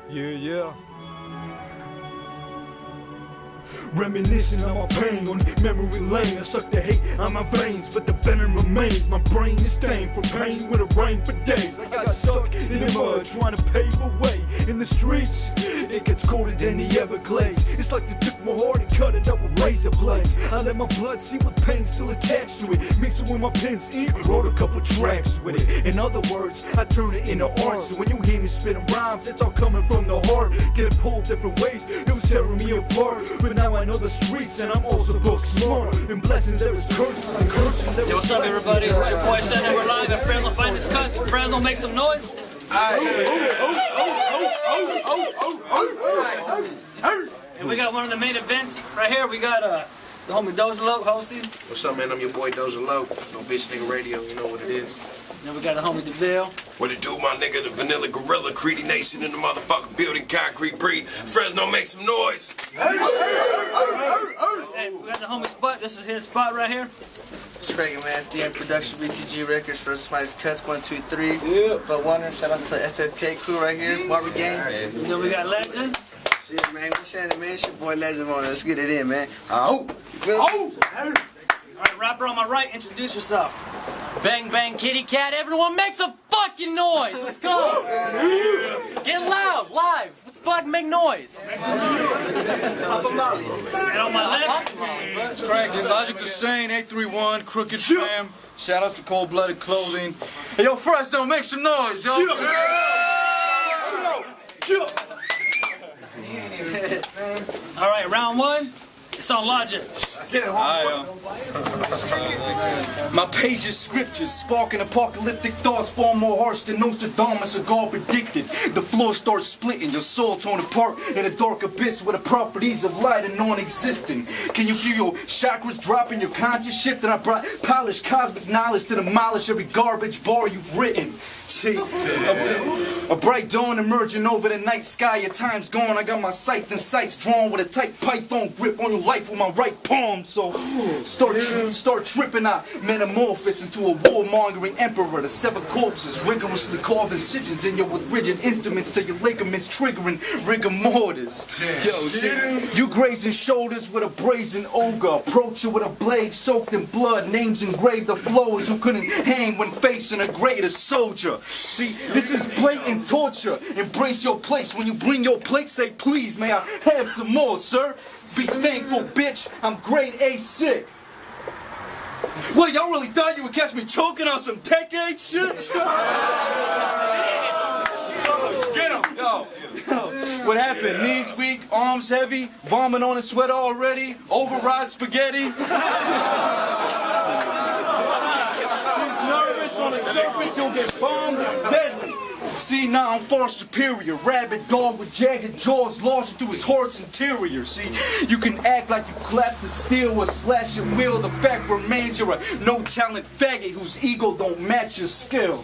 Yeah. Reminiscing on my pain on memory lane. I suck the hate on my veins, but the venom remains. My brain is stained from pain with it rain for days. I got stuck in the mud trying to pave a way. In the streets, it gets colder than the Everglades. It's like they took my heart and cut it up with razor blades. I let my blood see with pain still attached to it. Mix it with my pen's ink, wrote a couple tracks with it. In other words, I turn it into art. So when you hear me spitting rhymes, it's all coming from the heart. Getting pulled different ways, it was tearing me apart. But now I know the streets and I'm also book smart. In blessings there is curses and curses there is. Yo, what's up everybody? It's your boy Santa. We're live at Fresno Finest Cuts. Fresno, make some noise. And we got one of the main events right here. We got the homie Dozalo hosting. What's up, man? I'm your boy Dozalo. No bitch nigga radio, you know what it is. Then we got the homie DeVille. What it do, my nigga? The Vanilla Gorilla, Creedy Nation in the motherfucking building, concrete breed. Fresno, make some noise. Hey, we got the homie Spot. This is his spot right here. Sprague, man. DM Production, BTG Records, First Finest Cuts, 1, 2, 3. Yeah. But Wonder, shout out to the FFK crew right here, Barber Gang. Then we got Legend. Shit, man. We Shannon, man. It's your boy Legend on. Let's get it in, man. Oh! Alright, rapper on my right, introduce yourself. Bang bang kitty cat, everyone make some fucking noise! Let's go! Get loud, live! What the fuck, make noise? And on my left, Cracking, Logik Tha Saint, 831, Crooked Fam. Shout outs to Cold Blooded Clothing. Hey, yo, Fresno, make some noise, yo! alright, round one. It's on Logic. My pages, scriptures, sparking apocalyptic thoughts, far more harsh than Nostradamus or God predicted. The floor starts splitting, your soul torn apart in a dark abyss where the properties of light are non-existent. Can you feel your chakras dropping, your conscious shifting? I brought polished cosmic knowledge to demolish every garbage bar you've written. See, a bright dawn emerging over the night sky. Your time's gone. I got my sight and sights drawn with a tight python grip on your life with my right palm. So start tripping. I metamorphose into a warmongering emperor. The sever corpses rigorously carve incisions in you with rigid instruments till your ligaments triggering rigor mortis. Yo, see, you grazing shoulders with a brazen ogre. Approach you with a blade soaked in blood. Names engraved of flowers who couldn't hang when facing a greater soldier. See, this is blatant torture. Embrace your place. When you bring your plate, say please, may I have some more, sir? Be thankful, bitch. I'm grade A sick. What, y'all really thought you would catch me choking on some decade shit? Get him! Yo. What happened? Knees weak, arms heavy, vomit on his sweater already, override spaghetti. On the surface, he'll get bombed deadly. See, now I'm far superior. Rabid dog with jagged jaws launched into his heart's interior. See, you can act like you clap the steel or slash your wheel. The fact remains you're a no-talent faggot whose ego don't match your skill.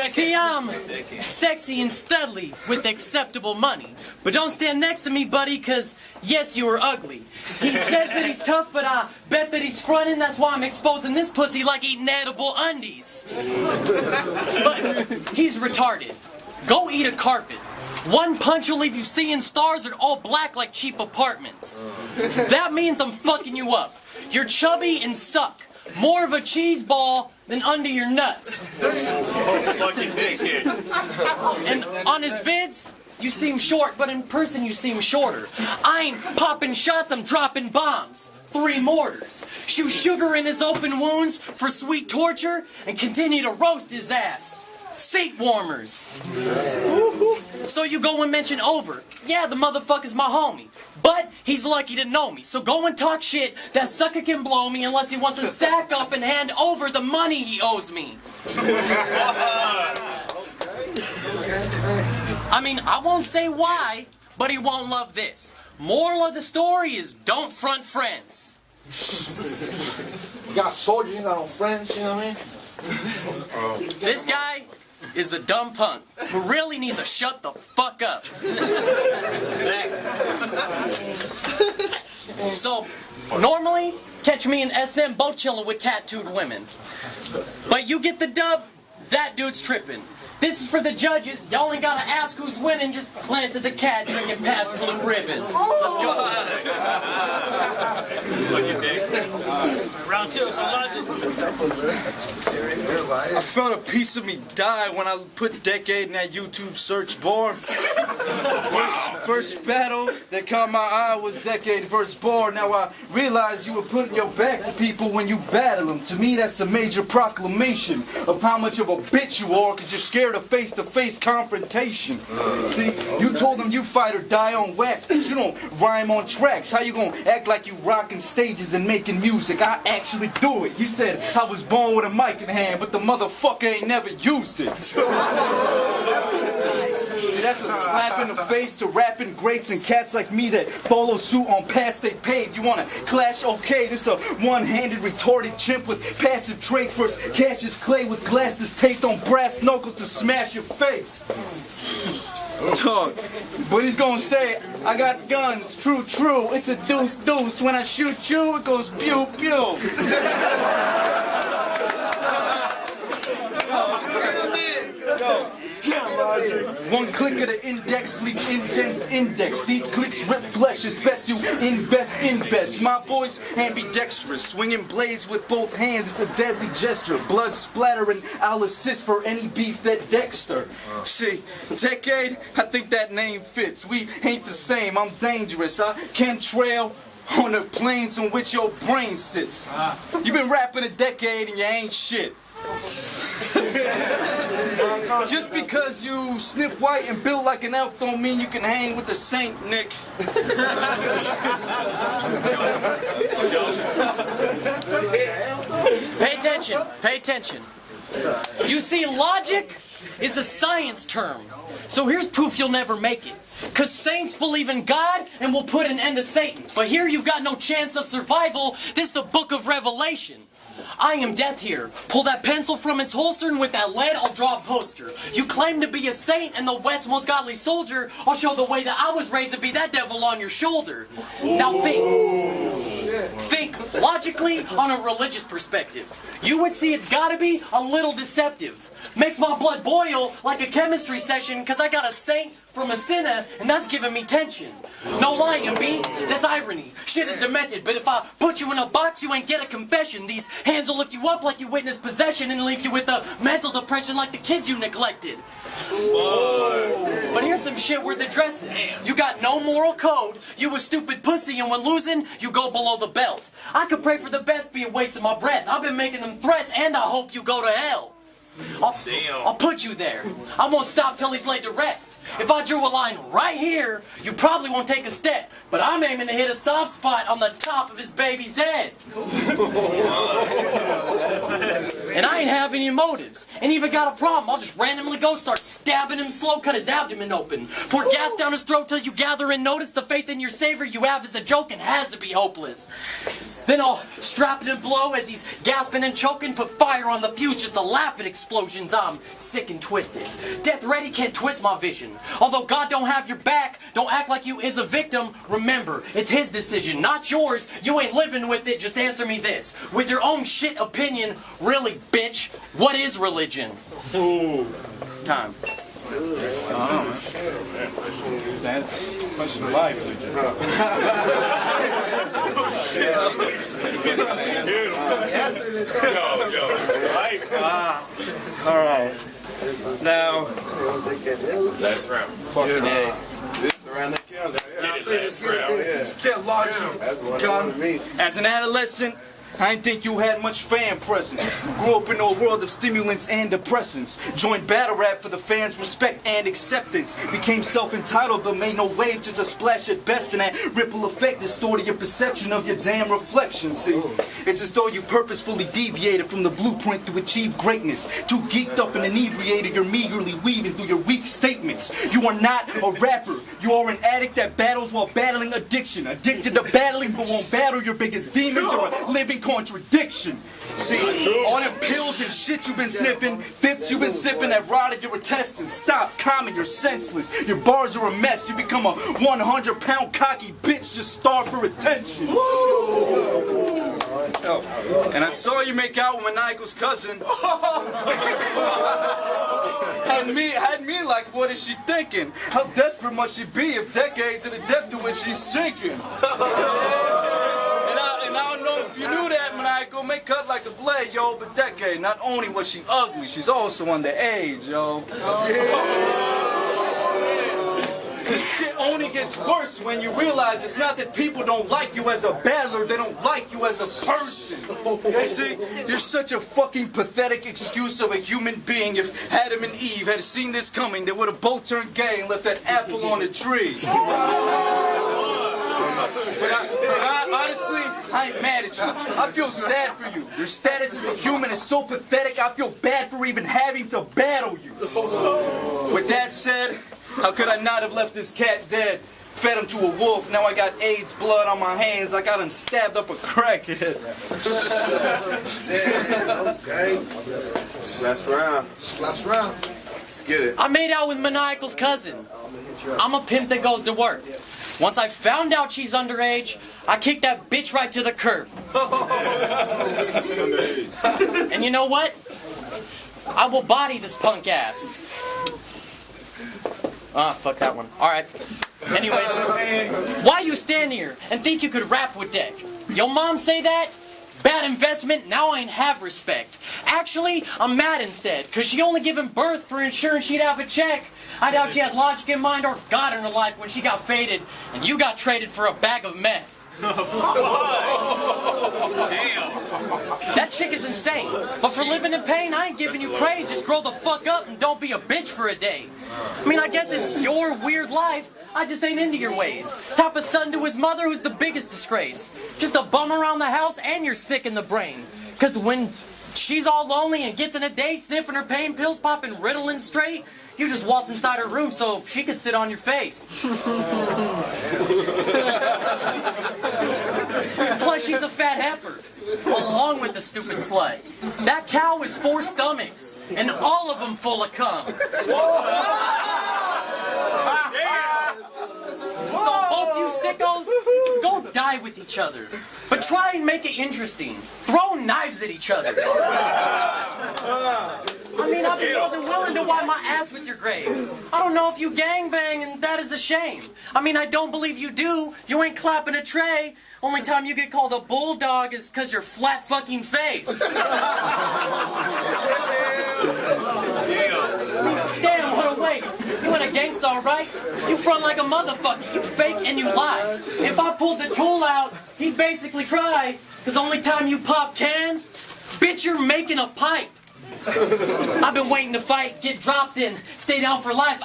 See, I'm sexy and studly with acceptable money. But don't stand next to me, buddy, cause yes, you are ugly. He says that he's tough, but I bet that he's frontin'. That's why I'm exposing this pussy like eating edible undies. But he's retarded. Go eat a carpet. One punch will leave you seeing stars or all black like cheap apartments. That means I'm fucking you up. You're chubby and suck. More of a cheese ball than under your nuts. And on his vids, you seem short, but in person you seem shorter. I ain't popping shots, I'm dropping bombs. 3 mortars. Shoot sugar in his open wounds for sweet torture and continue to roast his ass. Seat warmers. So you go and mention over. Yeah, the motherfucker's my homie. But he's lucky to know me. So go and talk shit. That sucker can blow me unless he wants to sack up and hand over the money he owes me. I mean, I won't say why, but he won't love this. Moral of the story is don't front friends. You got soldiers, you got no friends, you know what I mean? This guy is a dumb punk who really needs to shut the fuck up. So, normally, catch me and SM both chilling with tattooed women. But But you get the dub, that dude's tripping. This is for the judges. Y'all ain't gotta ask who's winning. Just glance at the cat drinking Pabst Blue Ribbon. Let's go. Round two, some Logic. I felt a piece of me die when I put Decade in that YouTube search bar. First battle that caught my eye was Decade versus Bar. Now I realize you were putting your back to people when you battle them. To me, that's a major proclamation of how much of a bitch you are, because you're scared of face-to-face confrontation. See, you told them you fight or die on wax, but you don't rhyme on tracks. How you gonna act like you rocking stages and making music? I actually do it. He said I was born with a mic in hand, but the motherfucker ain't never used it. See, that's a slap in the face to rapping greats and cats like me that follow suit on paths they paved. You wanna clash? Okay, this a one-handed retarded chimp with passive traits versus Cassius Clay with glass that's taped on brass knuckles to smash your face. Dog. But he's gonna say, I got guns, true, true. It's a deuce, deuce. When I shoot you, it goes pew, pew. One click of the index, leave indents index. These clicks rip flesh, it's best you invest. My voice ambidextrous, swinging blades with both hands, it's a deadly gesture. Blood splattering, I'll assist for any beef that Dexter. See, Decade, I think that name fits. We ain't the same, I'm dangerous. I chemtrail on the plains on which your brain sits. You been rapping a decade and you ain't shit. Just because you sniff white and built like an elf don't mean you can hang with the Saint, Nick. Pay attention, pay attention. You see, logic is a science term. So here's proof you'll never make it. Cause saints believe in God and will put an end to Satan. But here you've got no chance of survival. This is the book of Revelation. I am death here. Pull that pencil from its holster, and with that lead, I'll draw a poster. You claim to be a saint and the West's most godly soldier. I'll show the way that I was raised to be that devil on your shoulder. Now think logically on a religious perspective. You would see it's gotta be a little deceptive. Makes my blood boil like a chemistry session, cause I got a saint from a sinner, and that's giving me tension. No lying, B, that's irony. Shit is demented, but if I put you in a box, you ain't get a confession. These hands will lift you up like you witnessed possession and leave you with a mental depression like the kids you neglected. But here's some shit worth addressing. You got no moral code, you a stupid pussy, and when losing, you go below the belt. I could pray for the best, be a waste of my breath. I've been making them threats, and I hope you go to hell. I'll put you there. I won't stop till he's laid to rest. If I drew a line right here, you probably won't take a step. But I'm aiming to hit a soft spot on the top of his baby's head. And I ain't have any motives. Ain't even got a problem. I'll just randomly go start stabbing him slow, cut his abdomen open. Pour gas down his throat till you gather and notice the faith in your savior you have is a joke and has to be hopeless. Then I'll strap it and blow as he's gasping and choking, put fire on the fuse just to laugh at explosions. I'm sick and twisted. Death ready can't twist my vision. Although God don't have your back, don't act like you is a victim. Remember, it's his decision, not yours. You ain't living with it, just answer me this. With your own shit opinion, really, bitch, what is religion? Ooh. Time. That's a question of life. All right. Now, Last round. Fucking A. Let's get it, last round. As an adolescent, I didn't think you had much fan presence. Grew up in a world of stimulants and depressants. Joined battle rap for the fans' respect and acceptance. Became self-entitled but made no wave, just a splash at best. And that ripple effect distorted your perception of your damn reflection. See, it's as though you purposefully deviated from the blueprint to achieve greatness. Too geeked up and inebriated, you're meagerly weaving through your weak statements. You are not a rapper. You are an addict that battles while battling addiction. Addicted to battling but won't battle your biggest demons. You're a living contradiction. See, all them pills and shit you've been sniffing, fifths you've been sipping that rotted your intestines. Stop, calming, you're senseless. Your bars are a mess. You become a 100-pound cocky bitch just starved for attention. And I saw you make out with Maniacal's cousin. had me like, what is she thinking? How desperate must she be if decades to the depth to which she's sinking? And I don't know if you knew that, Maniacal, make cut like a blade, yo, but Decade, not only was she ugly, she's also underage, yo. This shit only gets worse when you realize it's not that people don't like you as a battler, they don't like you as a person. You see, you're such a fucking pathetic excuse of a human being. If Adam and Eve had seen this coming, they would have both turned gay and left that apple on the tree. But honestly, I ain't mad at you. I feel sad for you. Your status as a human is so pathetic, I feel bad for even having to battle you. With that said, how could I not have left this cat dead? Fed him to a wolf, now I got AIDS blood on my hands like I done stabbed up a crackhead. Okay. Last round. Last round. Let's get it. I made out with Maniacal's cousin. I'm a pimp that goes to work. Once I found out she's underage, I kicked that bitch right to the curb. And you know what? I will body this punk ass. Ah, fuck that one. Alright. Anyways, why you stand here and think you could rap with Deck? Your mom say that? Bad investment, now I ain't have respect. Actually, I'm mad instead, cause she only given birth for insurance she'd have a check. I doubt she had logic in mind or God in her life when she got faded, and you got traded for a bag of meth. Damn. That chick is insane. But for living in pain, I ain't giving you praise. Just grow the fuck up and don't be a bitch for a day. I mean, I guess it's your weird life. I just ain't into your ways. Type of son to his mother who's the biggest disgrace. Just a bum around the house and you're sick in the brain. Cause when she's all lonely and gets in a day sniffing her pain pills, popping Ritalin straight, you just waltz inside her room so she could sit on your face. Plus, she's a fat heifer, along with the stupid slut. That cow is 4 stomachs, and all of them full of cum. So both you sickos, go die with each other. But try and make it interesting. Throw knives at each other. I mean, I'd be more than willing to wipe my ass with your grave. I don't know if you gangbang, and that is a shame. I mean, I don't believe you do. You ain't clapping a tray. Only time you get called a bulldog is because you're flat fucking face. Damn, what a waste. You ain't a gangsta, alright? You front like a motherfucker. You fake and you lie. If I pulled the tool out, he'd basically cry. Because only time you pop cans, bitch, you're making a pipe. I've been waiting to fight, get dropped in, stay down for life,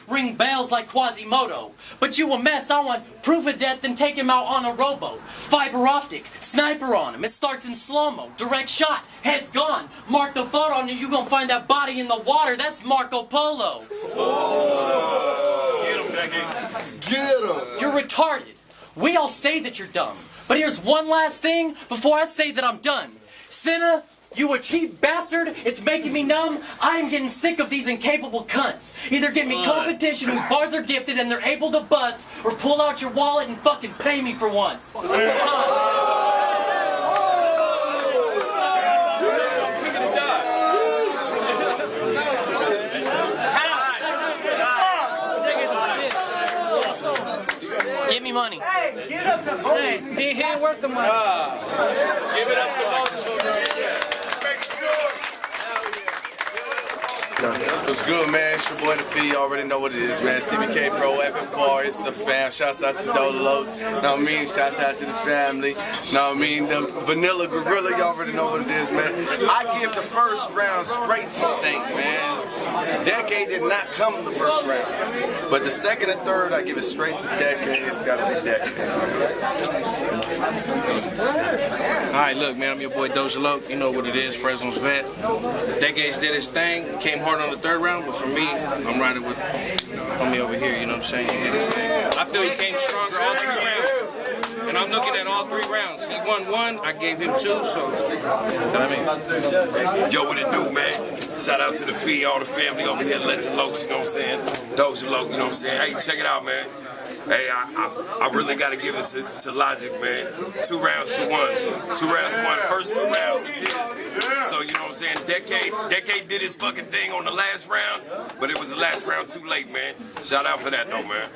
ring bells like Quasimodo. But you a mess, I want proof of death and take him out on a rowboat. Fiber optic, sniper on him, it starts in slow-mo, direct shot, head's gone. Mark the photo and you gonna find that body in the water, that's Marco Polo. Get him, Becky. Get him. You're retarded. We all say that you're dumb. But here's one last thing before I say that I'm done. Senna, you a cheap bastard, it's making me numb. I am getting sick of these incapable cunts. Either get me competition whose bars are gifted and they're able to bust, or pull out your wallet and fucking pay me for once. Give me money. Hey, get up to Hey, he ain't worth the money. Give it up to multiple. What's good, man? It's your boy The P. You already know what it is, man. CBK Pro, FFR, it's the fam. Shouts out to Dolo. Know what I mean? Shouts out to the family. Know what I mean? The Vanilla Gorilla, you already know what it is, man. I give the first round straight to Saint, man. Decade did not come the first round. But the second and third, I give it straight to Decade. It's gotta be Decade. Alright, look, man, I'm your boy Doja Loke. You know what it is, Fresno's vet. Decades did his thing. Came hard on the third round, but for me, I'm riding with homie over here, you know what I'm saying? He did his thing. I feel he came stronger all 3 rounds. And I'm looking at all 3 rounds. He won 1, I gave him 2, so, you know what I mean? Yo, what it do, man? Shout out to the fee, all the family over here, Legend Lokes, you know what I'm saying? Doja Loke, you know what I'm saying? Hey, check it out, man. Hey, I really got to give it to Logik, man. 2 rounds to 1. 2 rounds to 1. First 2 rounds was his. So, you know what I'm saying? Decade did his fucking thing on the last round, but it was the last round too late, man. Shout out for that, though, man.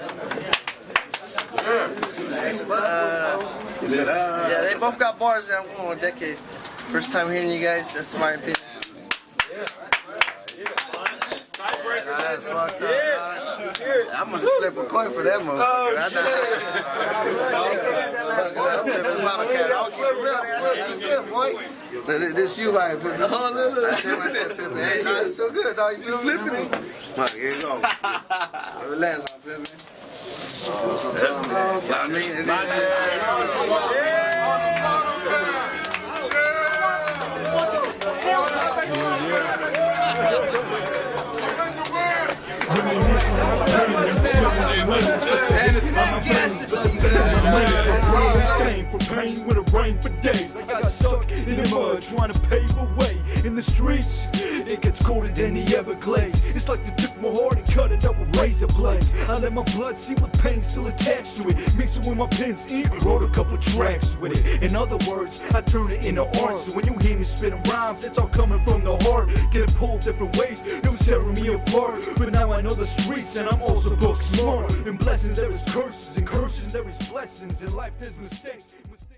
Yeah, they both got bars, and I'm going with Decade. First time hearing you guys, that's my opinion. That's fucked up. I'm gonna just flip a coin for that motherfucker. I'm flipping a bottle cap. I'll keep it real. That shit's too good, boy. This you right, Pippin. I said right there, Pippin. Hey, no, it's still good, dog. You feel me? Look, here you go. Relax on, Pippin. For pain when it rained for days. I got stuck in the mud trying to pave a way in the streets. It gets colder than the Everglades. It's like they took my heart and cut it up with razor blades. I let my blood see with pain still attached to it. Mix it with my pen's ink, wrote a couple tracks with it. In other words, I turn it into art. So when you hear me spitting rhymes, it's all coming from the heart. Getting pulled different ways, it was tearing me apart. But now I know the streets and I'm also book smart. In blessings there is curses, and curses there is blessings. In life there's mistakes.